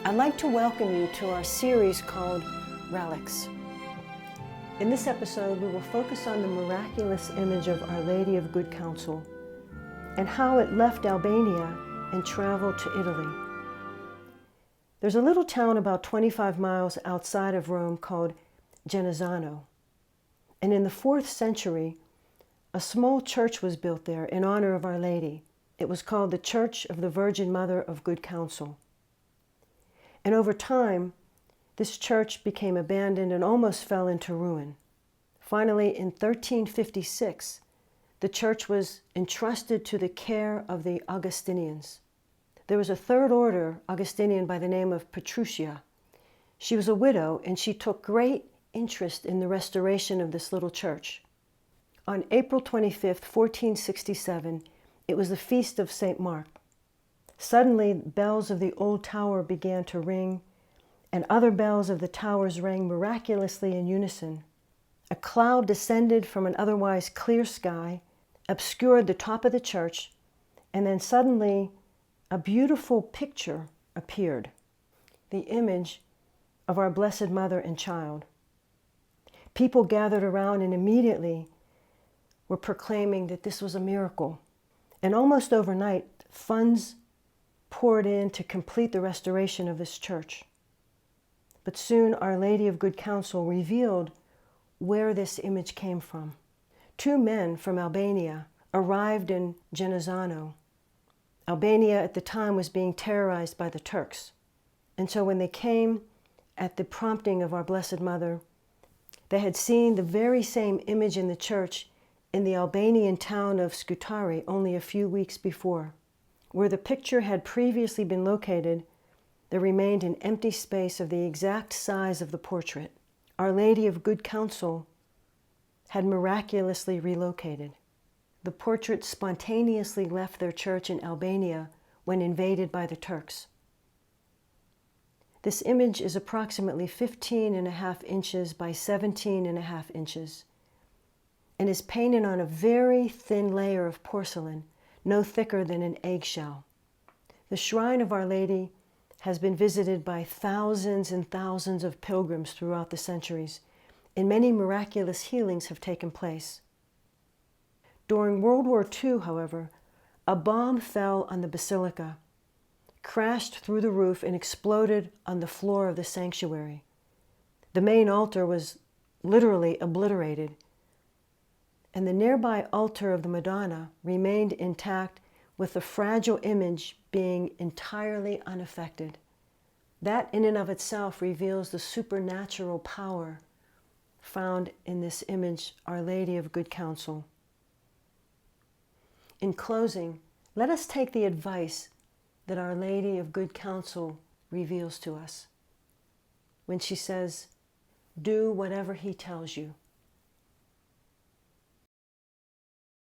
I'd like to welcome you to our series called RELICS. In this episode, we will focus on the miraculous image of Our Lady of Good Counsel and how it left Albania and traveled to Italy. There's a little town about 25 miles outside of Rome called Genazzano. And in the 4th century, a small church was built there in honor of Our Lady. It was called the Church of the Virgin Mother of Good Counsel. And over time, this church became abandoned and almost fell into ruin. Finally, in 1356, the church was entrusted to the care of the Augustinians. There was a third order Augustinian by the name of Petrutia. She was a widow, and she took great interest in the restoration of this little church. On April 25th, 1467, it was the feast of St. Mark. Suddenly, bells of the old tower began to ring, and other bells of the towers rang miraculously in unison. A cloud descended from an otherwise clear sky, obscured the top of the church, and then suddenly a beautiful picture appeared, the image of our Blessed Mother and Child. People gathered around and immediately were proclaiming that this was a miracle. And almost overnight, funds poured in to complete the restoration of this church. But soon Our Lady of Good Counsel revealed where this image came from. 2 men from Albania arrived in Genazzano. Albania at the time was being terrorized by the Turks. And so when they came at the prompting of our Blessed Mother, they had seen the very same image in the church in the Albanian town of Scutari only a few weeks before. Where the picture had previously been located, there remained an empty space of the exact size of the portrait. Our Lady of Good Counsel had miraculously relocated. The portrait spontaneously left their church in Albania when invaded by the Turks. This image is approximately 15.5 inches by 17.5 inches and is painted on a very thin layer of porcelain, no thicker than an eggshell. The shrine of Our Lady has been visited by thousands and thousands of pilgrims throughout the centuries, and many miraculous healings have taken place. During World War II, however, a bomb fell on the basilica, crashed through the roof, and exploded on the floor of the sanctuary. The main altar was literally obliterated, and the nearby altar of the Madonna remained intact, with the fragile image being entirely unaffected. That in and of itself reveals the supernatural power found in this image, Our Lady of Good Counsel. In closing, let us take the advice that Our Lady of Good Counsel reveals to us when she says, "Do whatever He tells you."